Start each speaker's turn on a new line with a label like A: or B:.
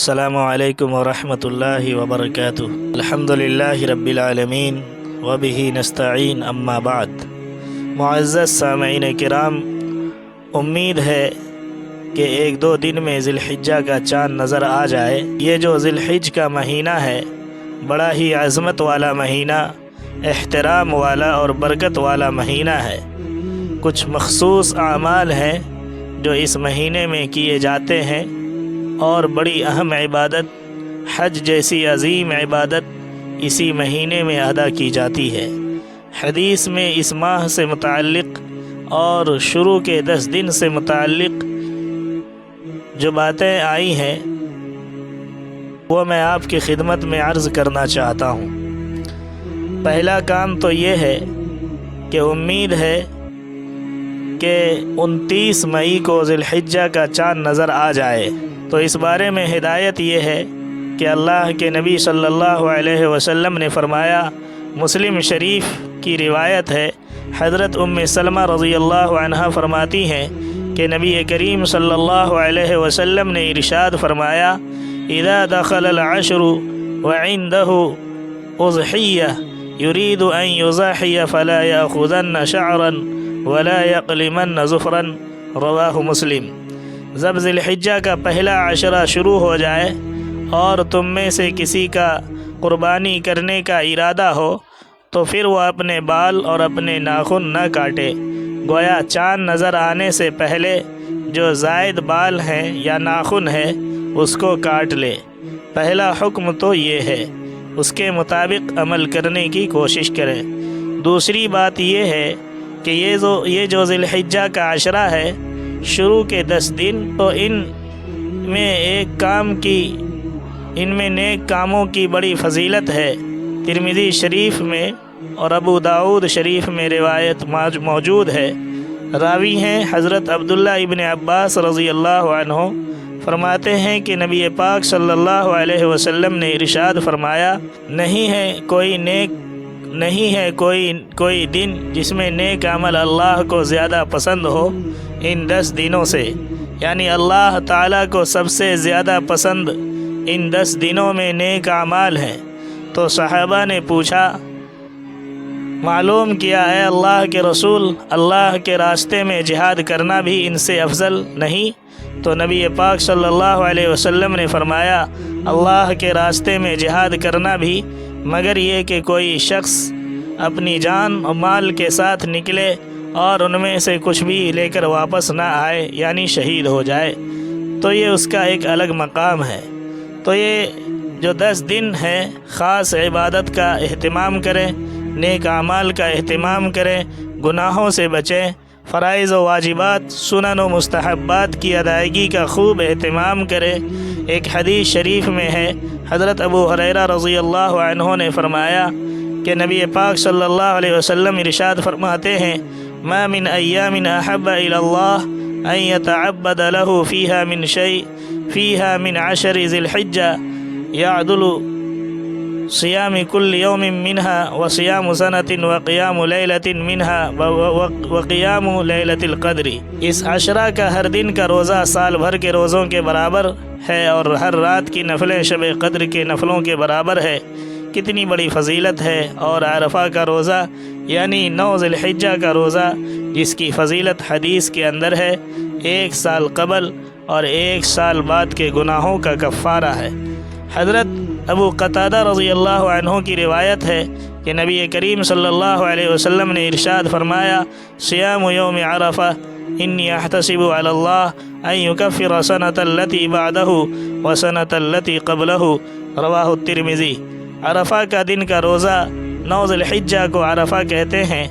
A: السلام علیکم ورحمۃ اللہ وبرکاتہ۔ الحمدللہ رب العالمین وبہ نستعین، اما بعد۔ معزز سامعین کرام، امید ہے کہ ایک دو دن میں ذی الحجہ کا چاند نظر آ جائے۔ یہ جو ذی الحجہ کا مہینہ ہے بڑا ہی عظمت والا مہینہ، احترام والا اور برکت والا مہینہ ہے۔ کچھ مخصوص اعمال ہیں جو اس مہینے میں کیے جاتے ہیں، اور بڑی اہم عبادت حج جیسی عظیم عبادت اسی مہینے میں ادا کی جاتی ہے۔ حدیث میں اس ماہ سے متعلق اور شروع کے 10 دن سے متعلق جو باتیں آئی ہیں وہ میں آپ کی خدمت میں عرض کرنا چاہتا ہوں۔ پہلا کام تو یہ ہے کہ امید ہے کہ 29 مئی کو ذی الحجہ کا چاند نظر آ جائے۔ تو اس بارے میں ہدایت یہ ہے کہ اللہ کے نبی صلی اللہ علیہ وسلم نے فرمایا، مسلم شریف کی روایت ہے، حضرت ام سلمہ رضی اللہ عنہا فرماتی ہیں کہ نبی کریم صلی اللہ علیہ وسلم نے ارشاد فرمایا، اذا دخل العشر وعنده اضحیہ يريد ان يضحی فلا يأخذن شعرا ولا يقلمن ظفرا، رواہ مسلم۔ جب ذی الحجہ کا پہلا عشرہ شروع ہو جائے اور تم میں سے کسی کا قربانی کرنے کا ارادہ ہو تو پھر وہ اپنے بال اور اپنے ناخن نہ کاٹے، گویا چاند نظر آنے سے پہلے جو زائد بال ہیں یا ناخن ہے اس کو کاٹ لے۔ پہلا حکم تو یہ ہے، اس کے مطابق عمل کرنے کی کوشش کریں۔ دوسری بات یہ ہے کہ یہ جو ذی الحجہ کا عشرہ ہے، شروع کے 10 دن، تو ان میں نیک کاموں کی بڑی فضیلت ہے۔ ترمذی شریف میں اور ابو داؤد شریف میں روایت موجود ہے، راوی ہیں حضرت عبداللہ ابن عباس رضی اللہ عنہ، فرماتے ہیں کہ نبی پاک صلی اللہ علیہ وسلم نے ارشاد فرمایا، نہیں ہے کوئی دن جس میں نیک عمل اللہ کو زیادہ پسند ہو ان 10 دنوں سے، یعنی اللہ تعالیٰ کو سب سے زیادہ پسند ان 10 دنوں میں نیک اعمال ہیں۔ تو صحابہ نے پوچھا، معلوم کیا اے اللہ کے رسول، اللہ کے راستے میں جہاد کرنا بھی ان سے افضل نہیں؟ تو نبی پاک صلی اللہ علیہ وسلم نے فرمایا، اللہ کے راستے میں جہاد کرنا بھی، مگر یہ کہ کوئی شخص اپنی جان اور مال کے ساتھ نکلے اور ان میں سے کچھ بھی لے کر واپس نہ آئے، یعنی شہید ہو جائے، تو یہ اس کا ایک الگ مقام ہے۔ تو یہ جو 10 دن ہے خاص عبادت کا اہتمام کریں، نیک اعمال کا اہتمام کریں، گناہوں سے بچیں، فرائض و واجبات، سنن و مستحبات کی ادائیگی کا خوب اہتمام کریں۔ ایک حدیث شریف میں ہے، حضرت ابو ہریرہ رضی اللہ عنہ نے فرمایا کہ نبی پاک صلی اللہ علیہ وسلم ارشاد فرماتے ہیں، ما من ایام احب الی اللہ ان یتعبد له فیها من شیء فیها من 10 ذی الحجہ یعدل صیام کل یوم منها وصیام سنة وقیام لیلۃ منها وقیام لیلۃ القدر۔ اس عشرہ کا ہر دن کا روزہ سال بھر کے روزوں کے برابر ہے، اور ہر رات کی نفلیں شب قدر کے نفلوں کے برابر ہے۔ کتنی بڑی فضیلت ہے۔ اور عرفہ کا روزہ یعنی 9 ذی الحجہ کا روزہ، جس کی فضیلت حدیث کے اندر ہے، 1 سال قبل اور 1 سال بعد کے گناہوں کا کفارہ ہے۔ حضرت ابو قتادہ رضی اللہ عنہ کی روایت ہے کہ نبی کریم صلی اللہ علیہ وسلم نے ارشاد فرمایا، صیام یوم عرفہ انی احتسب علی اللہ ان یکفر سنۃ التی بعدہ وسنۃ التی قبلہ، رواہ الترمذی۔ عرفہ کا دن کا روزہ، 9 ذی الحجہ کو عرفہ کہتے ہیں،